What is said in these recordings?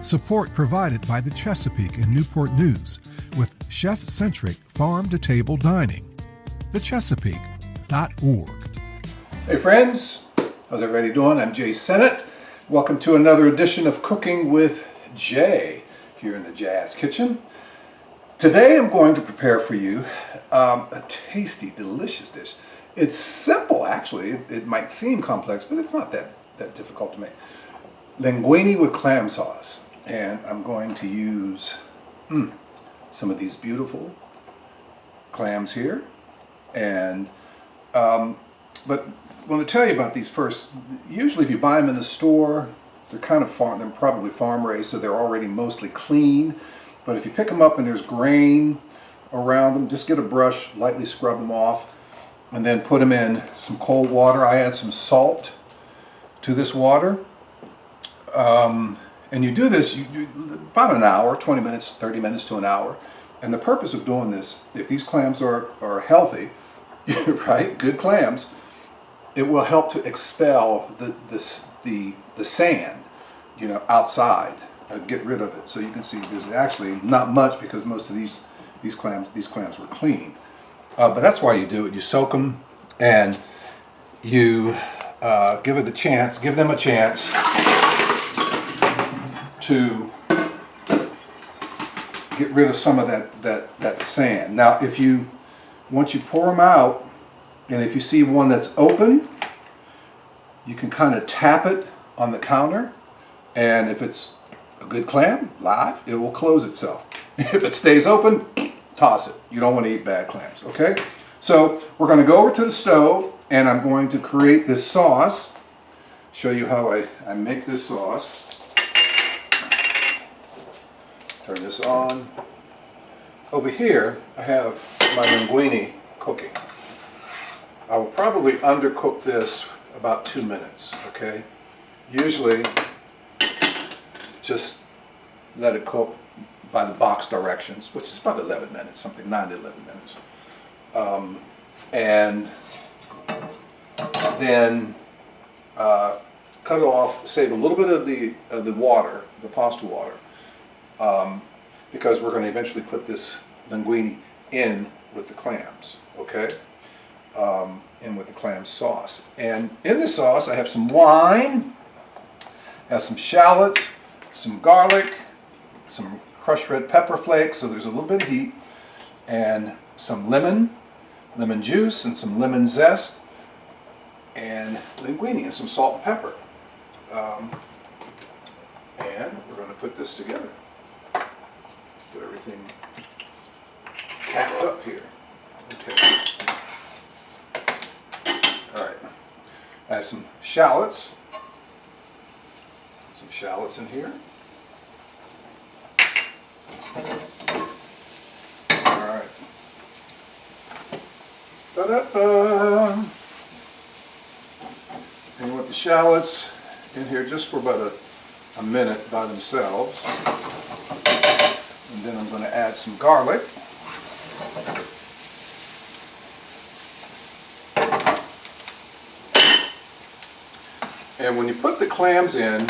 Support provided by the Chesapeake and Newport News with chef-centric farm-to-table dining. thechesapeake.org. Hey friends, how's everybody doing? I'm Jay Sennett. Welcome to another edition of Cooking with Jay here in the Jazz Kitchen. Today I'm going to prepare for you a tasty, delicious dish. It's simple actually. It might seem complex, but it's not that difficult to make. Linguine with clam sauce. And I'm going to use some of these beautiful clams here. And but I want to tell you about these first. Usually if you buy them in the store, they're probably farm raised, so they're already mostly clean. But if you pick them up and there's grain around them, just get a brush, lightly scrub them off, and then put them in some cold water. I add some salt to this water. And you do this about an hour, 20 minutes, 30 minutes to an hour. And the purpose of doing this, if these clams are healthy, right, good clams, it will help to expel the sand, outside, get rid of it. So you can see there's actually not much because most of these clams were clean. But that's why you do it. You soak them and you give them a chance to get rid of some of that sand. Now, once you pour them out, and if you see one that's open, you can kind of tap it on the counter, and if it's a good clam, live, it will close itself. If it stays open, toss it. You don't want to eat bad clams, okay? So we're going to go over to the stove, and I'm going to create this sauce, show you how I make this sauce. Turn this on. Over here, I have my linguine cooking. I will probably undercook this about 2 minutes, okay? Usually, just let it cook by the box directions, which is about 11 minutes, 9 to 11 minutes. And then cut it off, save a little bit of the water, the pasta water, because we're going to eventually put this linguine in with the clams, okay? In with the clam sauce. And in the sauce I have some wine, I have some shallots, some garlic, some crushed red pepper flakes, so there's a little bit of heat, and some lemon juice, and some lemon zest, and linguine, and some salt and pepper. And we're going to put this together. Get everything capped up here. Okay. All right. I have some shallots. Put some shallots in here. All right. Ta-da-da! And you want the shallots in here just for about a minute by themselves. And then I'm going to add some garlic. And when you put the clams in,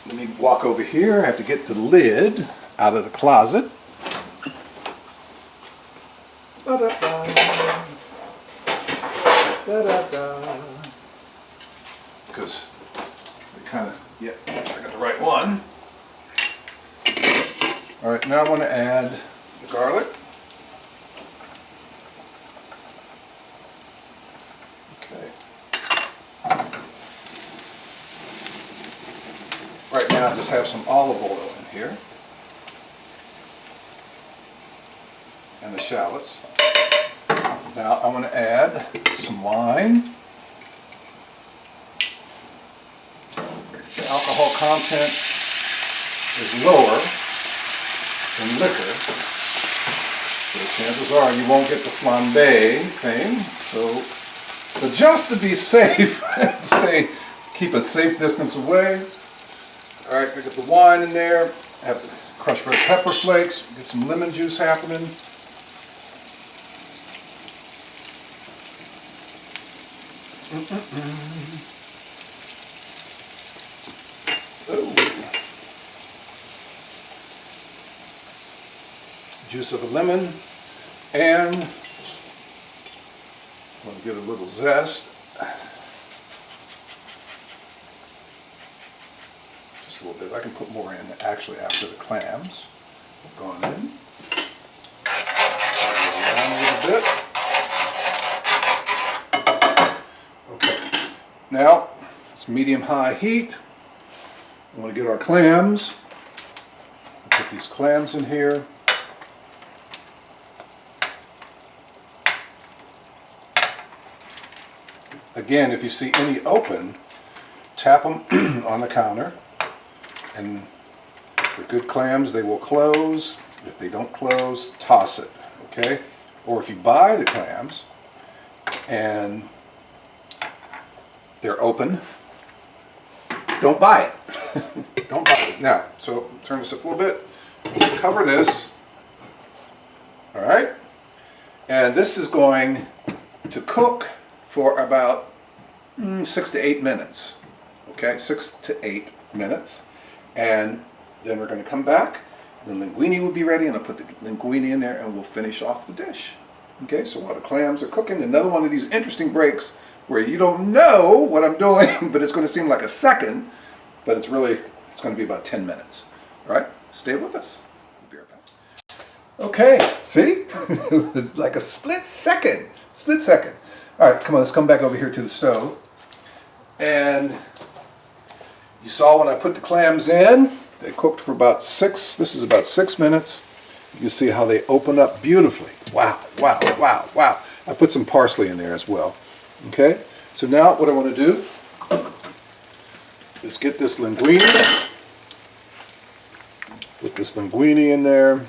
let me walk over here. I have to get the lid out of the closet. Da-da-da. Da-da-da. Because we kind of, yeah, I got the right one. All right, now I want to add the garlic. Okay. Right now I just have some olive oil in here. And the shallots. Now I want to add some wine. The alcohol content is lower than liquor, so the chances are you won't get the flambe thing. So, but just to be safe, keep a safe distance away. All right, we got the wine in there. I have the crushed red pepper flakes. Get some lemon juice happening. Oh. juice of a lemon, and I'm going to get a little zest. Just a little bit. I can put more in actually after the clams have gone in. Around a little bit. Okay. Now it's medium-high heat. I'm going to get our clams. Put these clams in here. Again, if you see any open, tap them on the counter, and if they're good clams, they will close. If they don't close, toss it, okay? Or if you buy the clams and they're open, don't buy it. Don't buy it. Now, so turn this up a little bit. Cover this. All right? And this is going to cook for about 6 to 8 minutes. Okay, 6 to 8 minutes. And then we're going to come back. The linguine will be ready, and I'll put the linguine in there, and we'll finish off the dish. Okay, so while the clams are cooking, another one of these interesting breaks where you don't know what I'm doing, but it's going to seem like a second, but it's going to be about 10 minutes. All right, stay with us. We'll be right back. Okay, see? It was like a split second. Split second. All right, come on, let's come back over here to the stove. And you saw when I put the clams in, they cooked for about 6 minutes. You can see how they open up beautifully. Wow, wow, wow, wow. I put some parsley in there as well. Okay, so now what I want to do is get this linguine. Put this linguine in there.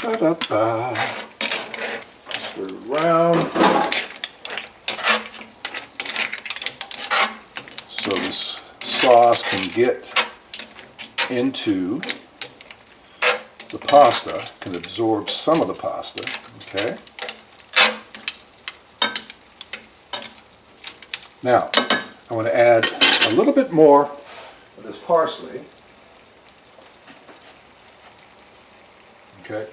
Ba-da-ba. Stir it around. So this sauce can get into the pasta, can absorb some of the pasta, okay? Now, I want to add a little bit more of this parsley. Okay,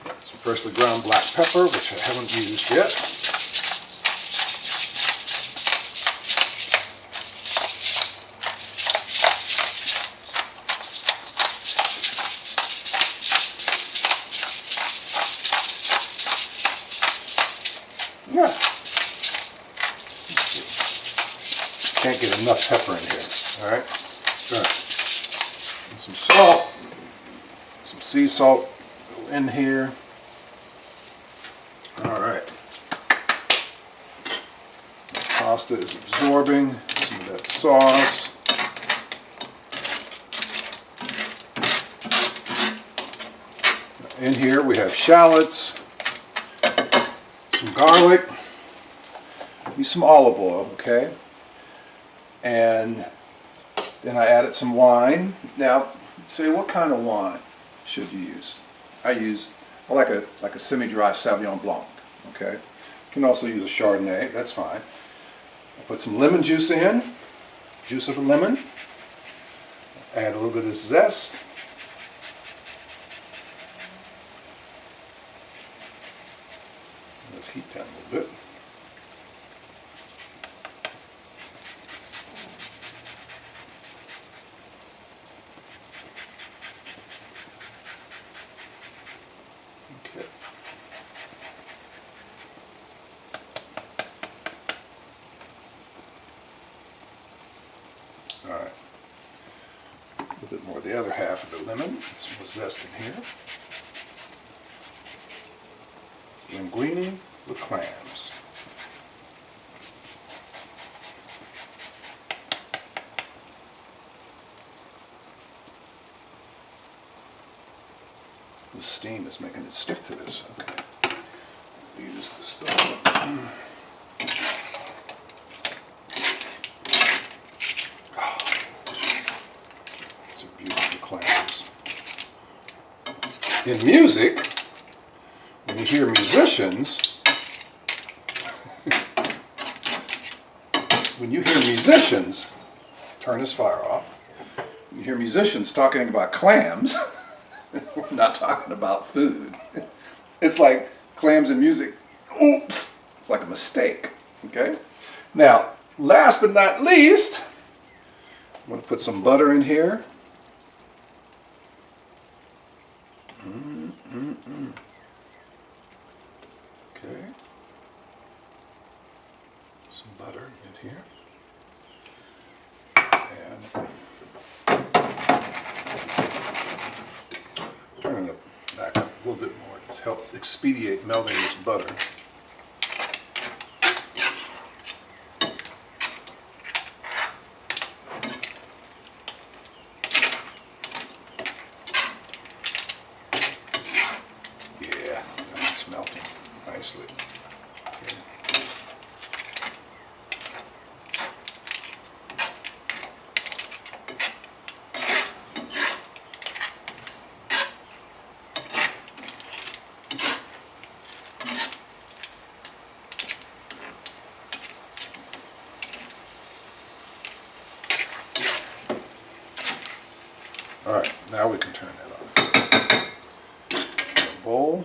some freshly ground black pepper, which I haven't used yet. Yeah. Can't get enough pepper in here. All right. Good. And some salt, some sea salt in here. All right. The pasta is absorbing some of that sauce. In here we have shallots, some garlic, use some olive oil, okay? And then I added some wine. Now, say what kind of wine should you use? I like a semi-dry Sauvignon Blanc, okay? You can also use a Chardonnay, that's fine. I put some lemon juice in, juice of a lemon. Add a little bit of zest. Let's heat that a little bit. Okay. All right. A little bit more of the other half of the lemon. Some more zest in here. Linguine with clams. The steam is making it stick to this. Okay. Use the spoon. Oh, these are beautiful clams. In music, when you hear musicians, turn this fire off. you hear musicians talking about clams, we're not talking about food. It's like clams and music. Oops! It's like a mistake. Okay? Now, last but not least, I'm going to put some butter in here. Okay. Some butter in here. And turn it back up a little bit more to help expedite melting this butter. Yeah, it's melting nicely. Okay. All right, now we can turn that off. A bowl.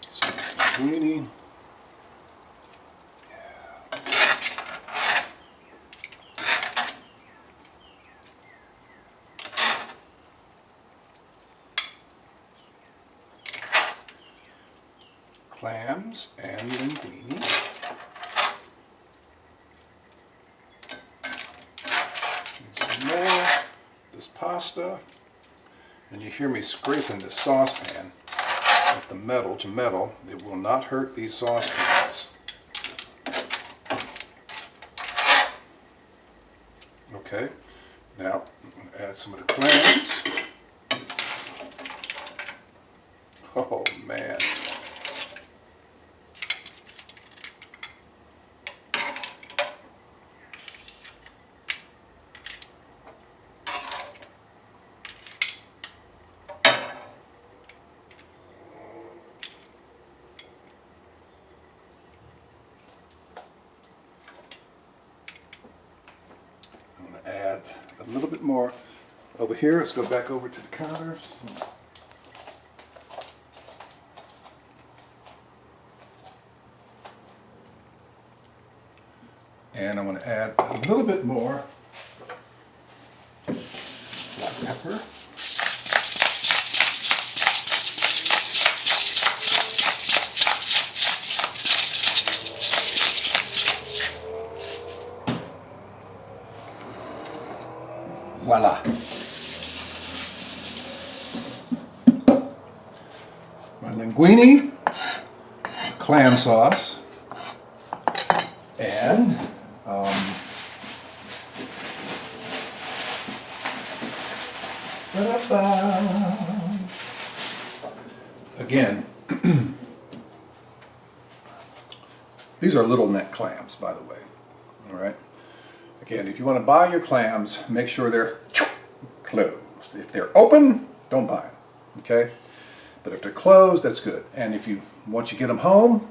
Some linguine. Clams and linguine. Some more. This pasta. And you hear me scraping this saucepan with the metal to metal. It will not hurt these saucepans. Okay, now I'm going to add some of the clams. Oh man. I'm going to add a little bit more over here. Let's go back over to the counter. And I'm going to add a little bit more black pepper. Voila. My linguine, clam sauce, and again, these are littleneck clams, by the way. All right. Again, if you want to buy your clams, make sure they're closed. If they're open, don't buy them. Okay. But if they're closed, that's good. And if you once you get them home,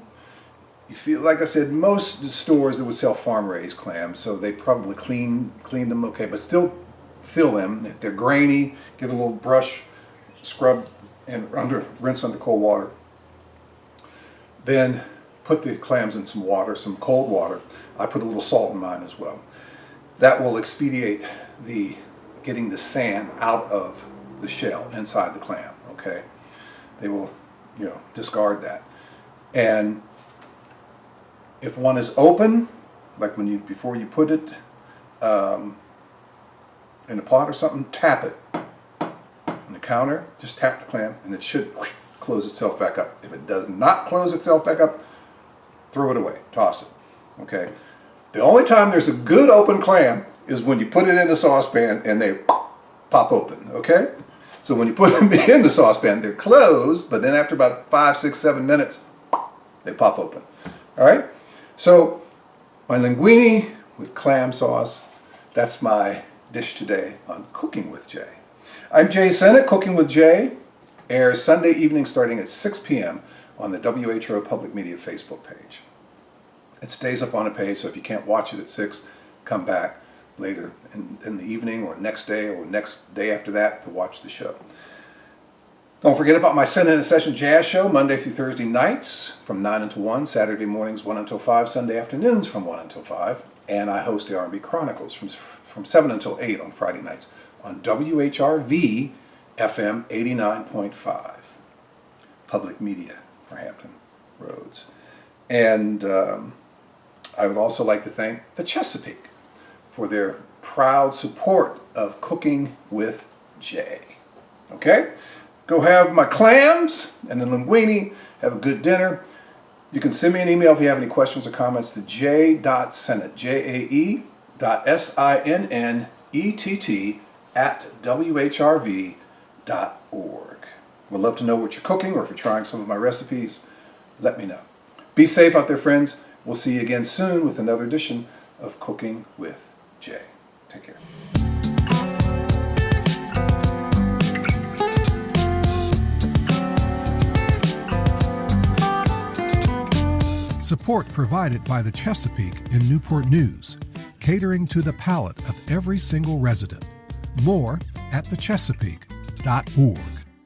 you feel like I said, most stores that would sell farm-raised clams, so they probably clean them okay, but still fill them. If they're grainy, get a little brush, scrub, and rinse under cold water. Then put the clams in some water, some cold water. I put a little salt in mine as well. That will expedite getting the sand out of the shell inside the clam. Okay, they will, discard that. And if one is open, like before you put it in a pot or something, tap it on the counter. Just tap the clam, and it should close itself back up. If it does not close itself back up, throw it away, toss it. Okay. The only time there's a good open clam is when you put it in the saucepan and they pop open. Okay. So when you put them in the saucepan, they're closed, but then after about 5, 6, 7 minutes, they pop open. All right. So my linguine with clam sauce, that's my dish today on Cooking with Jay. I'm Jay Sennett. Cooking with Jay airs Sunday evening starting at 6 p.m. on the WHO Public Media Facebook page. It stays up on a page, so if you can't watch it at 6, come back. later in the evening or next day or next day after that to watch the show. Don't forget about my Send In a Session Jazz Show, Monday through Thursday nights from 9 until 1, Saturday mornings 1 until 5, Sunday afternoons from 1 until 5, and I host the R&B Chronicles from 7 until 8 on Friday nights on WHRV FM 89.5, public media for Hampton Roads. And I would also like to thank the Chesapeake for their proud support of Cooking with Jay. Okay? Go have my clams and the linguine. Have a good dinner. You can send me an email if you have any questions or comments to j.sennett, jae.sinnett @whrv.org. Would love to know what you're cooking, or if you're trying some of my recipes, let me know. Be safe out there, friends. We'll see you again soon with another edition of Cooking with Jay. Take care. Support provided by the Chesapeake in Newport News, catering to the palate of every single resident. More at thechesapeake.org.